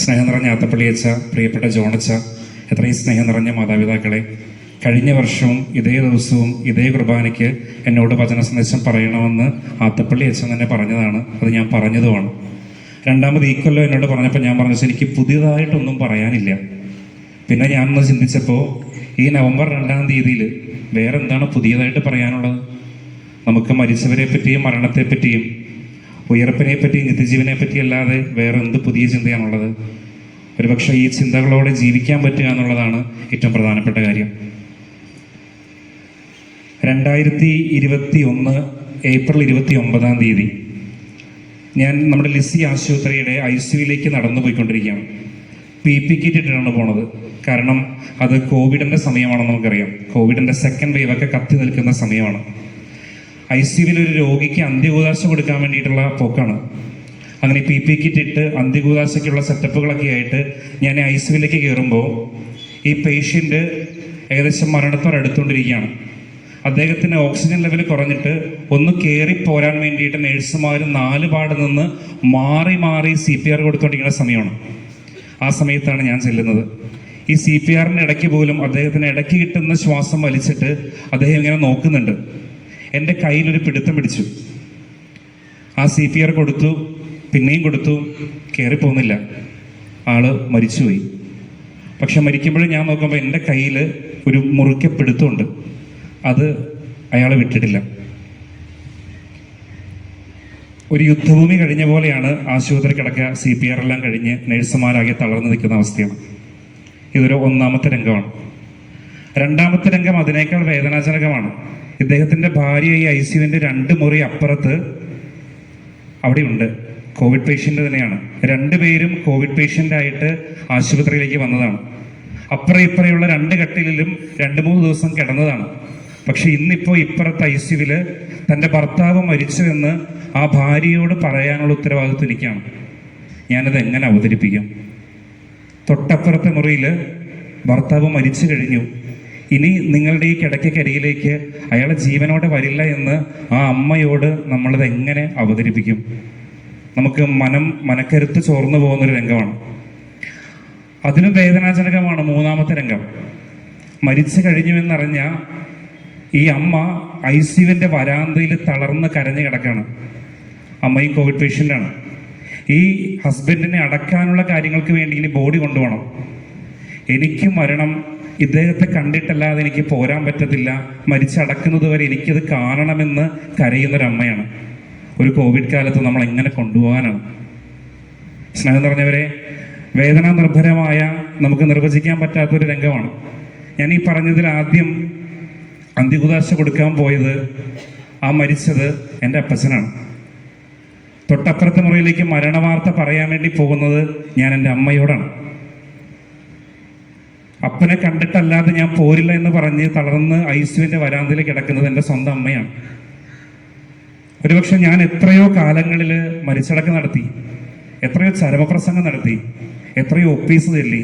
സ്നേഹം നിറഞ്ഞ ആത്തപ്പള്ളിയച്ച, പ്രിയപ്പെട്ട ജോണച്ച, എത്രയും സ്നേഹം നിറഞ്ഞ മാതാപിതാക്കളെ, കഴിഞ്ഞ വർഷവും ഇതേ ദിവസവും ഇതേ കുർബാനയ്ക്ക് എന്നോട് വചന സന്ദേശം പറയണമെന്ന് ആത്തപ്പള്ളി അച്ഛൻ തന്നെ പറഞ്ഞതാണ്. അത് ഞാൻ പറഞ്ഞതുമാണ്. രണ്ടാമത് ഈ കൊല്ലം എന്നോട് പറഞ്ഞപ്പോൾ ഞാൻ പറഞ്ഞു, എനിക്ക് പുതിയതായിട്ടൊന്നും പറയാനില്ല. പിന്നെ ഞാനൊന്ന് ചിന്തിച്ചപ്പോൾ ഈ നവംബർ 2-ാം തീയതിയിൽ വേറെ എന്താണ് പുതിയതായിട്ട് പറയാനുള്ളത്? നമുക്ക് മരിച്ചവരെ പറ്റിയും മരണത്തെപ്പറ്റിയും ഉയർപ്പിനെ പറ്റിയും നിത്യജീവനെ പറ്റി അല്ലാതെ വേറെ എന്ത് പുതിയ ചിന്തയാണുള്ളത്? ഒരുപക്ഷെ ഈ ചിന്തകളോടെ ജീവിക്കാൻ പറ്റുക എന്നുള്ളതാണ് ഏറ്റവും പ്രധാനപ്പെട്ട കാര്യം. 2021 ഏപ്രിൽ 29-ാം തീയതി ഞാൻ നമ്മുടെ ലിസി ആശുപത്രിയുടെ ICUവിലേക്ക് നടന്നു പോയിക്കൊണ്ടിരിക്കുകയാണ്. PP കിറ്റ് ഇട്ടിട്ടാണ് പോണത്. കാരണം അത് കോവിഡിൻ്റെ സമയമാണെന്ന് നമുക്കറിയാം. കോവിഡിൻ്റെ സെക്കൻഡ് വേവ് ഒക്കെ കത്തി നിൽക്കുന്ന സമയമാണ്. ICUവിൽ ഒരു രോഗിക്ക് അന്ത്യകൂദാശ കൊടുക്കാൻ വേണ്ടിയിട്ടുള്ള പോക്കാണ്. അങ്ങനെ PP കിറ്റ് ഇട്ട് അന്ത്യകൂദാശയ്ക്കുള്ള സെറ്റപ്പുകളൊക്കെ ആയിട്ട് ഞാൻ ICUവിലേക്ക് കയറുമ്പോൾ ഈ പേഷ്യൻ്റ് ഏകദേശം മരണത്തോടടുത്തുകൊണ്ടിരിക്കുകയാണ്. അദ്ദേഹത്തിന് ഓക്സിജൻ ലെവൽ കുറഞ്ഞിട്ട് ഒന്ന് കയറിപ്പോരാൻ വേണ്ടിയിട്ട് നഴ്സുമാർ 4 പാട് നിന്ന് മാറി മാറി CPR കൊടുത്തുകൊണ്ടിരിക്കുന്ന സമയമാണ്. ആ സമയത്താണ് ഞാൻ ചെല്ലുന്നത്. ഈ CPRൻ്റെ ഇടയ്ക്ക് പോലും അദ്ദേഹത്തിന് ഇടയ്ക്ക് കിട്ടുന്ന ശ്വാസം വലിച്ചിട്ട് അദ്ദേഹം ഇങ്ങനെ നോക്കുന്നുണ്ട്. എൻ്റെ കയ്യിലൊരു പിടുത്തം പിടിച്ചു. ആ CPR കൊടുത്തു, പിന്നെയും കൊടുത്തു, കയറിപ്പോകുന്നില്ല. ആള് മരിച്ചുപോയി. പക്ഷെ മരിക്കുമ്പോഴും ഞാൻ നോക്കുമ്പോൾ എൻ്റെ കയ്യിൽ ഒരു മുറുക്കെ പിടുത്തമുണ്ട്. അത് അയാളെ വിട്ടിട്ടില്ല. ഒരു യുദ്ധഭൂമി കഴിഞ്ഞ പോലെയാണ് ആശുപത്രി കിടക്കുക. CPR എല്ലാം കഴിഞ്ഞ് നഴ്സുമാരാകെ തളർന്നു നിൽക്കുന്ന അവസ്ഥയാണ്. ഇതൊരു 1-ാമത്തെ രംഗമാണ്. 2-ാമത്തെ രംഗം അതിനേക്കാൾ വേദനാജനകമാണ്. ഇദ്ദേഹത്തിൻ്റെ ഭാര്യ ഈ ICUവിൻ്റെ 2 മുറി അപ്പുറത്ത് അവിടെയുണ്ട്. കോവിഡ് പേഷ്യൻ്റ് തന്നെയാണ്. 2 പേരും കോവിഡ് പേഷ്യൻ്റായിട്ട് ആശുപത്രിയിലേക്ക് വന്നതാണ്. അപ്പുറം ഇപ്പുറയുള്ള 2 കട്ടിലിലും 2-3 ദിവസം കിടന്നതാണ്. പക്ഷെ ഇന്നിപ്പോൾ ഇപ്പുറത്തെ ICUവിൽ തൻ്റെ ഭർത്താവ് മരിച്ചു എന്ന് ആ ഭാര്യയോട് പറയാനുള്ള ഉത്തരവാദിത്വം എനിക്കാണ്. ഞാനത് എങ്ങനെ അവതരിപ്പിക്കും? തൊട്ടപ്പുറത്തെ മുറിയിൽ ഭർത്താവ് മരിച്ചു കഴിഞ്ഞു. ഇനി നിങ്ങളുടെ ഈ കിടക്കക്കരിയിലേക്ക് അയാളെ ജീവനോടെ വരില്ല എന്ന് ആ അമ്മയോട് നമ്മളത് എങ്ങനെ അവതരിപ്പിക്കും? നമുക്ക് മനക്കരുത്ത് ചോർന്നു പോകുന്നൊരു രംഗമാണ്. അതിനും വേദനാജനകമാണ് 3-ാമത്തെ രംഗം. മരിച്ചു കഴിഞ്ഞുവെന്നറിഞ്ഞ ഈ അമ്മ ICUവിൻ്റെ വരാന്തയിൽ തളർന്ന് കരഞ്ഞു കിടക്കാണ്. അമ്മയും കോവിഡ് പേഷ്യൻ്റാണ്. ഈ ഹസ്ബൻഡിനെ അടക്കാനുള്ള കാര്യങ്ങൾക്ക് വേണ്ടി ഇനി ബോഡി കൊണ്ടുപോകണം. എനിക്ക് മരണം ഇദ്ദേഹത്തെ കണ്ടിട്ടല്ലാതെ എനിക്ക് പോരാൻ പറ്റത്തില്ല, മരിച്ചടക്കുന്നത് വരെ എനിക്കത് കാണണമെന്ന് കരയുന്നൊരമ്മയാണ്. ഒരു കോവിഡ് കാലത്ത് നമ്മൾ എങ്ങനെ കൊണ്ടുപോകാനാണ്? സ്നേഹം നിറഞ്ഞവരെ, വേദന നിർഭരമായ നമുക്ക് നിർവചിക്കാൻ പറ്റാത്തൊരു രംഗമാണ്. ഞാൻ ഈ പറഞ്ഞതിൽ ആദ്യം അന്ത്യകുദാശ കൊടുക്കാൻ പോയത്, ആ മരിച്ചത് എൻ്റെ അപ്പച്ചനാണ്. തൊട്ടപ്പുറത്തെ മുറിയിലേക്ക് മരണവാർത്ത പറയാൻ വേണ്ടി പോകുന്നത് ഞാൻ എൻ്റെ അമ്മയോടാണ്. അപ്പനെ കണ്ടിട്ടല്ലാതെ ഞാൻ പോരില്ല എന്ന് പറഞ്ഞ് തളർന്ന് ICUവിൻ്റെ വരാന്തയിൽ കിടക്കുന്നത് എൻ്റെ സ്വന്തം അമ്മയാണ്. ഒരുപക്ഷെ ഞാൻ എത്രയോ കാലങ്ങളിൽ മരിച്ചടക്കം നടത്തി, എത്രയോ ചരമപ്രസംഗം നടത്തി, എത്രയോ ഒപ്പീസ് ചൊല്ലി,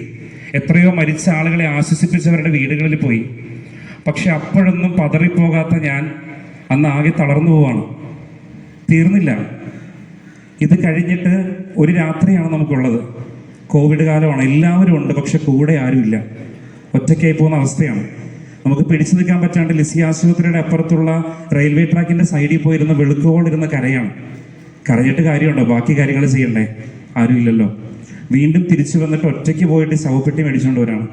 എത്രയോ മരിച്ച ആളുകളെ ആശ്വസിപ്പിച്ചവരുടെ വീടുകളിൽ പോയി. പക്ഷെ അപ്പോഴൊന്നും പതറിപ്പോകാത്ത ഞാൻ അന്ന് ആകെ തളർന്നു പോവാണ്. തീർന്നില്ല. ഇത് കഴിഞ്ഞിട്ട് ഒരു രാത്രിയാണ് നമുക്കുള്ളത്. കോവിഡ് കാലമാണ്. എല്ലാവരും ഉണ്ട്, പക്ഷെ കൂടെ ആരുമില്ല. ഒറ്റയ്ക്കായി പോകുന്ന അവസ്ഥയാണ്. നമുക്ക് പിടിച്ചു നിൽക്കാൻ പറ്റാണ്ട് ലിസി ആശുപത്രിയുടെ അപ്പുറത്തുള്ള റെയിൽവേ ട്രാക്കിൻ്റെ സൈഡിൽ പോയിരുന്ന് വെളുക്കോളിരുന്ന കരയാണ്. കരഞ്ഞിട്ട് കാര്യമുണ്ടോ? ബാക്കി കാര്യങ്ങൾ ചെയ്യണ്ടേ? ആരുമില്ലല്ലോ. വീണ്ടും തിരിച്ചു വന്നിട്ട് ഒറ്റയ്ക്ക് പോയിട്ട് ശവപ്പെട്ടി മേടിച്ചുകൊണ്ട് വരാണ്.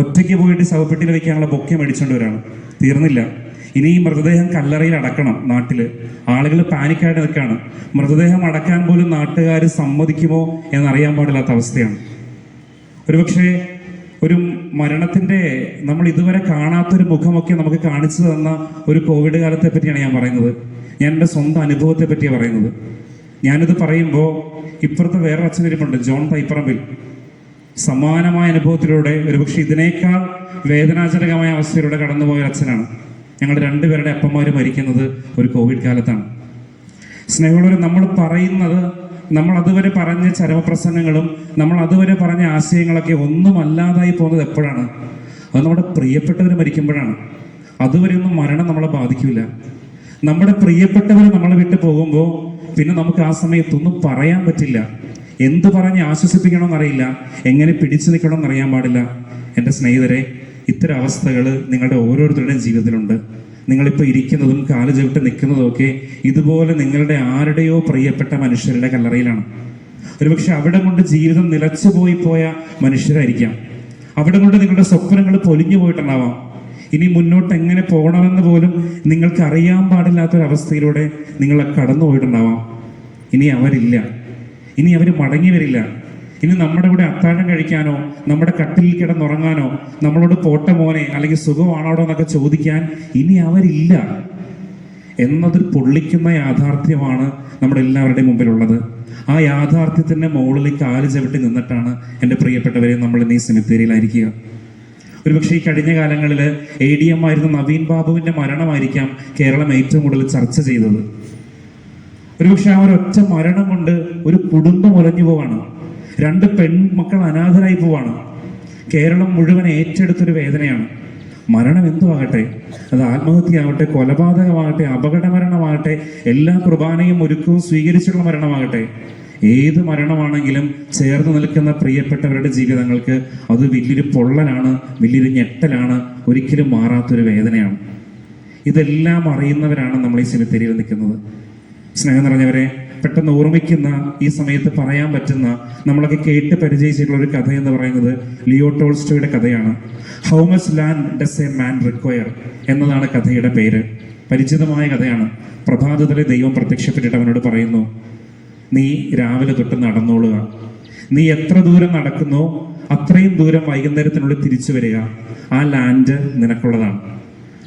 ഒറ്റയ്ക്ക് പോയിട്ട് ശവപ്പെട്ടിയിൽ വയ്ക്കാനുള്ള ബൊക്കെ മേടിച്ചുകൊണ്ട് വരാണ്. തീർന്നില്ല. ഇനി ഈ മൃതദേഹം കല്ലറയിൽ അടക്കണം. നാട്ടിൽ ആളുകൾ പാനിക്കായിട്ട് നിൽക്കുകയാണ്. മൃതദേഹം അടക്കാൻ പോലും നാട്ടുകാർ സമ്മതിക്കുമോ എന്നറിയാൻ പാടില്ലാത്ത അവസ്ഥയാണ്. ഒരുപക്ഷെ ഒരു മരണത്തിൻ്റെ നമ്മൾ ഇതുവരെ കാണാത്തൊരു മുഖമൊക്കെ നമുക്ക് കാണിച്ചു തന്ന ഒരു കോവിഡ് കാലത്തെ പറ്റിയാണ് ഞാൻ പറയുന്നത്. ഞാൻ എൻ്റെ സ്വന്തം അനുഭവത്തെ പറ്റിയാണ് പറയുന്നത്. ഞാനിത് പറയുമ്പോൾ ഇപ്പുറത്ത് വേറെ അച്ഛനിരിപ്പുണ്ട്, ജോൺ തൈപ്പറമ്പിൽ. സമാനമായ അനുഭവത്തിലൂടെ ഒരുപക്ഷെ ഇതിനേക്കാൾ വേദനാജനകമായ അവസ്ഥയിലൂടെ കടന്നുപോയ അച്ഛനാണ്. ഞങ്ങൾ 2 പേരുടെ അപ്പന്മാർ മരിക്കുന്നത് ഒരു കോവിഡ് കാലത്താണ്. സ്നേഹമുള്ളവർ, നമ്മൾ പറയുന്നത്, നമ്മൾ അതുവരെ പറഞ്ഞ ചരമപ്രസംഗങ്ങളും നമ്മൾ അതുവരെ പറഞ്ഞ ആശയങ്ങളൊക്കെ ഒന്നുമല്ലാതായി പോകുന്നത് എപ്പോഴാണ്? അത് നമ്മുടെ പ്രിയപ്പെട്ടവർ മരിക്കുമ്പോഴാണ്. അതുവരെയൊന്നും മരണം നമ്മളെ ബാധിക്കില്ല. നമ്മുടെ പ്രിയപ്പെട്ടവർ നമ്മളെ വിട്ട് പോകുമ്പോൾ പിന്നെ നമുക്ക് ആ സമയത്തൊന്നും പറയാൻ പറ്റില്ല. എന്ത് പറഞ്ഞ് ആശ്വസിപ്പിക്കണമെന്നറിയില്ല, എങ്ങനെ പിടിച്ചു നിൽക്കണമെന്ന് അറിയാൻ പാടില്ല. എൻ്റെ സ്നേഹിതരെ, ഇത്തരം അവസ്ഥകൾ നിങ്ങളുടെ ഓരോരുത്തരുടെയും ജീവിതത്തിലുണ്ട്. നിങ്ങളിപ്പോൾ ഇരിക്കുന്നതും കാല് ചവിട്ട് നിൽക്കുന്നതും ഒക്കെ ഇതുപോലെ നിങ്ങളുടെ ആരുടെയോ പ്രിയപ്പെട്ട മനുഷ്യരുടെ കല്ലറയിലാണ്. ഒരുപക്ഷെ അവിടെ കൊണ്ട് ജീവിതം നിലച്ചു പോയ മനുഷ്യരായിരിക്കാം. അവിടെ കൊണ്ട് നിങ്ങളുടെ സ്വപ്നങ്ങൾ പൊലിഞ്ഞു പോയിട്ടുണ്ടാവാം. ഇനി മുന്നോട്ട് എങ്ങനെ പോകണമെന്ന് പോലും നിങ്ങൾക്ക് അറിയാൻ പാടില്ലാത്തൊരവസ്ഥയിലൂടെ നിങ്ങൾ കടന്നു പോയിട്ടുണ്ടാവാം. ഇനി അവരില്ല, ഇനി അവർ മടങ്ങി വരില്ല. ഇനി നമ്മുടെ കൂടെ അത്താഴം കഴിക്കാനോ നമ്മുടെ കട്ടിലിൽ കിടന്നുറങ്ങാനോ നമ്മളോട് പോട്ട മോനെ അല്ലെങ്കിൽ സുഖമാണോടോ എന്നൊക്കെ ചോദിക്കാൻ ഇനി അവരില്ല എന്നതൊരു പൊള്ളിക്കുന്ന യാഥാർത്ഥ്യമാണ് നമ്മുടെ എല്ലാവരുടെയും മുമ്പിലുള്ളത്. ആ യാഥാർത്ഥ്യത്തിൻ്റെ മുകളിൽ കാല് ചവിട്ടി നിന്നിട്ടാണ് എൻ്റെ പ്രിയപ്പെട്ടവരെ നമ്മൾ ഇന്ന് ഈ സെമിത്തേരിയിലായിരിക്കുക. ഒരുപക്ഷെ ഈ കഴിഞ്ഞ കാലങ്ങളിൽ ADM ആയിരുന്ന നവീൻ ബാബുവിൻ്റെ മരണമായിരിക്കാം കേരളം ഏറ്റവും കൂടുതൽ ചർച്ച ചെയ്തത്. ഒരുപക്ഷെ ആ ഒരൊറ്റ മരണം കൊണ്ട് ഒരു കുടുംബം ഉലഞ്ഞു പോവാണ്. 2 പെൺമക്കൾ അനാഥരായി പോവാണ്. കേരളം മുഴുവൻ ഏറ്റെടുത്തൊരു വേദനയാണ്. മരണം എന്തുവാകട്ടെ, അത് ആത്മഹത്യയാവട്ടെ, കൊലപാതകമാകട്ടെ, അപകട മരണമാകട്ടെ, എല്ലാ കുർബാനയും ഒരുക്കവും സ്വീകരിച്ചുള്ള മരണമാകട്ടെ, ഏത് മരണമാണെങ്കിലും ചേർന്ന് നിൽക്കുന്ന പ്രിയപ്പെട്ടവരുടെ ജീവിതങ്ങൾക്ക് അത് വലിയൊരു പൊള്ളലാണ്, വലിയൊരു ഞെട്ടലാണ്, ഒരിക്കലും മാറാത്തൊരു വേദനയാണ്. ഇതെല്ലാം അറിയുന്നവരാണ് നമ്മൾ ഈ സെമിത്തേരിയിൽ നിൽക്കുന്നത്. സ്നേഹം നിറഞ്ഞവരെ, പെട്ടെന്ന് ഓർമ്മിക്കുന്ന ഈ സമയത്ത് പറയാൻ പറ്റുന്ന, നമ്മളൊക്കെ കേട്ട് പരിചയിച്ചിട്ടുള്ള ഒരു കഥ എന്ന് പറയുന്നത് ലിയോ ടോൾസ്റ്റോയുടെ കഥയാണ്. How much land does a man require എന്നതാണ് കഥയുടെ പേര്. പരിചിതമായ കഥയാണ്. പ്രഭാതത്തിലെ ദൈവം പ്രത്യക്ഷപ്പെട്ടിട്ട് അവനോട് പറയുന്നു, നീ രാവിലെ തൊട്ട് നടന്നോളുക, നീ എത്ര ദൂരം നടക്കുന്നോ അത്രയും ദൂരം വൈകുന്നേരത്തിനുള്ളിൽ തിരിച്ചു വരിക, ആ ലാൻഡ് നിനക്കുള്ളതാണ്.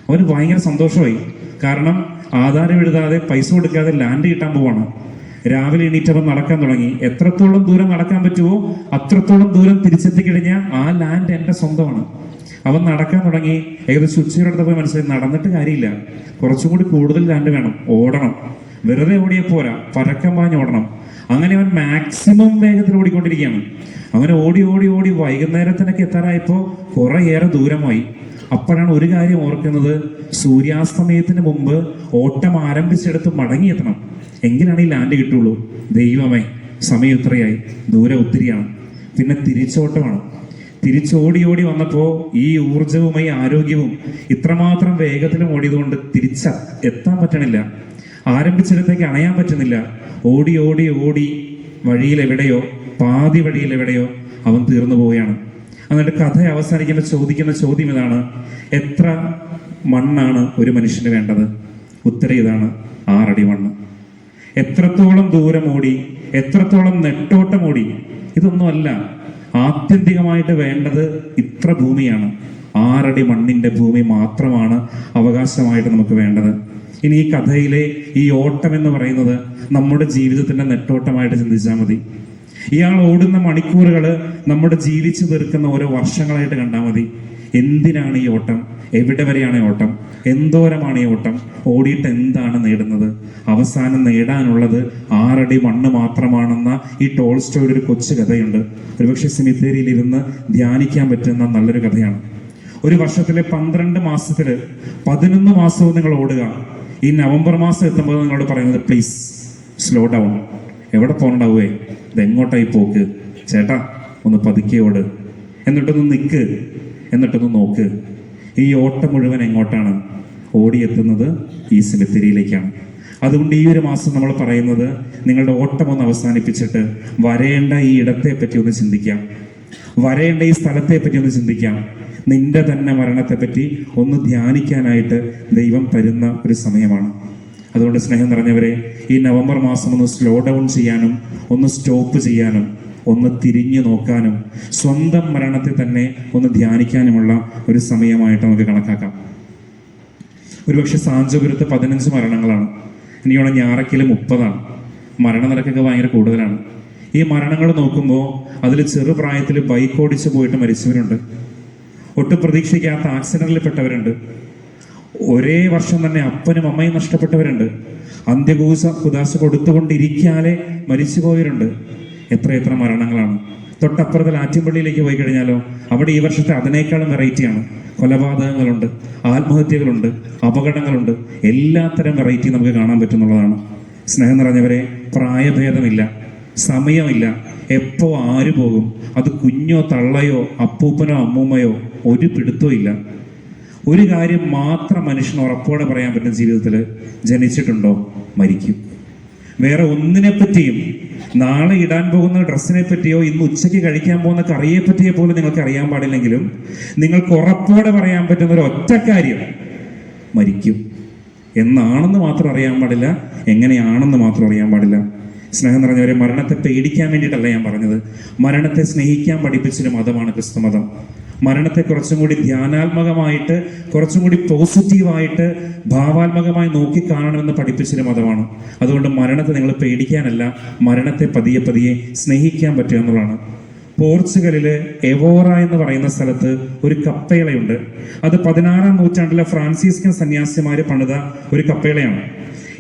അവന് ഭയങ്കര സന്തോഷമായി. കാരണം ആധാരം എഴുതാതെ പൈസ കൊടുക്കാതെ ലാൻഡ് കിട്ടാൻ പോവാണ്. രാവിലെ എണീറ്റവൻ നടക്കാൻ തുടങ്ങി. എത്രത്തോളം ദൂരം നടക്കാൻ പറ്റുമോ അത്രത്തോളം ദൂരം തിരിച്ചെത്തിക്കഴിഞ്ഞാൽ ആ ലാൻഡ് എൻ്റെ സ്വന്തമാണ്. അവൻ നടക്കാൻ തുടങ്ങി. ഏകദേശം ഉച്ചയോടെ പോയി മനസ്സിലായി നടന്നിട്ട് കാര്യമില്ല, കുറച്ചും കൂടി കൂടുതൽ ലാൻഡ് വേണം, ഓടണം. വെറുതെ ഓടിയ പോരാ, പരക്കം പാഞ്ഞ് ഓടണം. അങ്ങനെ അവൻ മാക്സിമം വേഗത്തിൽ ഓടിക്കൊണ്ടിരിക്കുകയാണ്. അവൻ ഓടി ഓടി ഓടി വൈകുന്നേരത്തിനൊക്കെ എത്താറായപ്പോൾ കുറേയേറെ ദൂരമായി. അപ്പോഴാണ് ഒരു കാര്യം ഓർക്കുന്നത്, സൂര്യാസ്തമയത്തിന് മുമ്പ് ഓട്ടം ആരംഭിച്ചെടുത്ത് മടങ്ങിയെത്തണം, എങ്കിലാണ് ഈ ലാൻഡ് കിട്ടുള്ളൂ. ദൈവമേ, സമയം ഇത്രയായി, ദൂരം ഒത്തിരിയാണ്. പിന്നെ തിരിച്ചോട്ടമാണ്. തിരിച്ചോടി ഓടി വന്നപ്പോൾ ഈ ഊർജവും ഈ ആരോഗ്യവും ഇത്രമാത്രം വേഗത്തിലും ഓടിയതുകൊണ്ട് എത്താൻ പറ്റണില്ല. ആരംഭിച്ചിടത്തേക്ക് അണയാൻ പറ്റുന്നില്ല. ഓടി ഓടി ഓടി വഴിയിലെവിടെയോ, പാതി വഴിയിലെവിടെയോ അവൻ തീർന്നു പോവുകയാണ്. എന്നിട്ട് കഥ അവസാനിക്കുമ്പോൾ ചോദിക്കുന്ന ചോദ്യം ഇതാണ്, എത്ര മണ്ണാണ് ഒരു മനുഷ്യന് വേണ്ടത്? ഉത്തരം ഇതാണ്, 6 അടി മണ്ണ്. എത്രത്തോളം ദൂരം ഓടി, എത്രത്തോളം നെട്ടോട്ടം ഓടി, ഇതൊന്നുമല്ല. ആത്യന്തികമായിട്ട് വേണ്ടത് ഇത്ര ഭൂമിയാണ്. 6 അടി മണ്ണിന്റെ ഭൂമി മാത്രമാണ് അവകാശമായിട്ട് നമുക്ക് വേണ്ടത്. ഇനി ഈ കഥയിലെ ഈ ഓട്ടം എന്ന് പറയുന്നത് നമ്മുടെ ജീവിതത്തിന്റെ നെട്ടോട്ടമായിട്ട് ചിന്തിച്ചാൽ മതി. ഇയാൾ ഓടുന്ന മണിക്കൂറുകൾ നമ്മുടെ ജീവിച്ചു തീർക്കുന്ന ഓരോ വർഷങ്ങളായിട്ട് കണ്ടാൽ മതി. എന്തിനാണ് ഈ ഓട്ടം? എവിടെ വരെയാണ് ഈ ഓട്ടം? എന്തോരമാണ് ഈ ഓട്ടം? ഓടിയിട്ട് എന്താണ് നേടുന്നത്? അവസാനം നേടാനുള്ളത് 6 അടി മണ്ണ് മാത്രമാണെന്ന ഈ ടോൾസ്റ്റോയുടെ ഒരു കൊച്ചു കഥയുണ്ട്. ഒരുപക്ഷെ സെമിത്തേരിയിൽ ഇരുന്ന് ധ്യാനിക്കാൻ പറ്റുന്ന നല്ലൊരു കഥയാണ്. ഒരു വർഷത്തിലെ 12 മാസത്തില് 11 മാസവും നിങ്ങൾ ഓടുക. ഈ നവംബർ മാസം എത്തുമ്പോൾ നിങ്ങളോട് പറയുന്നത്, പ്ലീസ് സ്ലോ ഡൗൺ. എവിടെ പോകണ്ടാവേ? ഇതെങ്ങോട്ടായി പോക്ക്? ചേട്ടാ, ഒന്ന് പതുക്കെ ഓട്, എന്നിട്ടൊന്ന് നിൽക്ക്, എന്നിട്ടൊന്ന് നോക്ക്. ഈ ഓട്ടം മുഴുവൻ എങ്ങോട്ടാണ്? ഓടിയെത്തുന്നത് ഈ സെമിത്തേരിയിലേക്കാണ്. അതുകൊണ്ട് ഈ ഒരു മാസം നമ്മൾ പറയുന്നത്, നിങ്ങളുടെ ഓട്ടം ഒന്ന് അവസാനിപ്പിച്ചിട്ട് വരേണ്ട ഈ ഇടത്തെ പറ്റി ഒന്ന് ചിന്തിക്കാം, വരേണ്ട ഈ സ്ഥലത്തെ പറ്റി ഒന്ന് ചിന്തിക്കാം. നിന്റെ തന്നെ മരണത്തെപ്പറ്റി ഒന്ന് ധ്യാനിക്കാനായിട്ട് ദൈവം തരുന്ന ഒരു സമയമാണ്. അതുകൊണ്ട് സ്നേഹം നിറഞ്ഞവരെ, ഈ നവംബർ മാസം ഒന്ന് സ്ലോ ഡൗൺ ചെയ്യാനും, ഒന്ന് സ്റ്റോപ്പ് ചെയ്യാനും, ഒന്ന് തിരിഞ്ഞു നോക്കാനും, സ്വന്തം മരണത്തെ തന്നെ ഒന്ന് ധ്യാനിക്കാനുമുള്ള ഒരു സമയമായിട്ട് നമുക്ക് കണക്കാക്കാം. ഒരുപക്ഷെ സാഞ്ചപുരത്ത് 15 മരണങ്ങളാണ്. എനിക്കോണം ഞാറയ്ക്കൽ 30ആണ്. മരണനിരക്കൊക്കെ ഭയങ്കര കൂടുതലാണ്. ഈ മരണങ്ങൾ നോക്കുമ്പോൾ അതിൽ ചെറുപ്രായത്തിൽ ബൈക്ക് ഓടിച്ച് പോയിട്ട് മരിച്ചവരുണ്ട്. ഒട്ടും പ്രതീക്ഷിക്കാത്ത ആക്സിഡന്റിൽ പെട്ടവരുണ്ട്. ഒരേ വർഷം തന്നെ അപ്പനും അമ്മയും നഷ്ടപ്പെട്ടവരുണ്ട്. കുദാശ കൊടുത്തുകൊണ്ടിരിക്കാതെ മരിച്ചുപോയവരുണ്ട്. എത്ര മരണങ്ങളാണ്. തൊട്ടപ്പുറത്തിൽ ആറ്റിൻപള്ളിയിലേക്ക് പോയി കഴിഞ്ഞാലോ അവിടെ ഈ വർഷത്തെ അതിനേക്കാളും വെറൈറ്റിയാണ്. കൊലപാതകങ്ങളുണ്ട്, ആത്മഹത്യകളുണ്ട്, അപകടങ്ങളുണ്ട്. എല്ലാത്തരം വെറൈറ്റി നമുക്ക് കാണാൻ പറ്റുന്നുള്ളതാണ്. സ്നേഹം നിറഞ്ഞവരെ, പ്രായഭേദമില്ല, സമയമില്ല. എപ്പോ ആര് പോകും, അത് കുഞ്ഞോ തള്ളയോ അപ്പൂപ്പനോ അമ്മൂമ്മയോ ഒരു പിടുത്തവും ഇല്ല. ഒരു കാര്യം മാത്രം മനുഷ്യന് ഉറപ്പോടെ പറയാൻ പറ്റും ജീവിതത്തിൽ: ജനിച്ചിട്ടുണ്ടോ, മരിക്കും. വേറെ ഒന്നിനെ പറ്റിയും, നാളെ ഇടാൻ പോകുന്ന ഡ്രസ്സിനെ പറ്റിയോ ഇന്ന് ഉച്ചയ്ക്ക് കഴിക്കാൻ പോകുന്ന കറിയെ പറ്റിയോ പോലും നിങ്ങൾക്ക് അറിയാൻ പാടില്ലെങ്കിലും നിങ്ങൾക്ക് ഉറപ്പോടെ പറയാൻ പറ്റുന്ന ഒരു ഒറ്റ കാര്യം: മരിക്കും. എന്നാണെന്ന് മാത്രം അറിയാൻ പാടില്ല, എങ്ങനെയാണെന്ന് മാത്രം അറിയാൻ പാടില്ല. സ്നേഹം നിറഞ്ഞവരെ, മരണത്തെ പേടിക്കാൻ വേണ്ടിയിട്ടല്ല ഞാൻ പറഞ്ഞത്. മരണത്തെ സ്നേഹിക്കാൻ പഠിപ്പിച്ചൊരു മതമാണ് ക്രിസ്തു മതം. മരണത്തെ കുറച്ചും കൂടി ധ്യാനാത്മകമായിട്ട്, കുറച്ചും കൂടി പോസിറ്റീവായിട്ട്, ഭാവാത്മകമായി നോക്കിക്കാണണമെന്ന് പഠിപ്പിച്ചൊരു മതമാണ്. അതുകൊണ്ട് മരണത്തെ നിങ്ങൾ പേടിക്കാനല്ല, മരണത്തെ പതിയെ പതിയെ സ്നേഹിക്കാൻ പറ്റുക എന്നുള്ളതാണ്. പോർച്ചുഗലില് എവോറ എന്ന് പറയുന്ന സ്ഥലത്ത് ഒരു കപ്പേളയുണ്ട്. അത് 16-ാം നൂറ്റാണ്ടിലെ ഫ്രാൻസിസ്കൻ സന്യാസിമാര് പണിത ഒരു കപ്പേളയാണ്.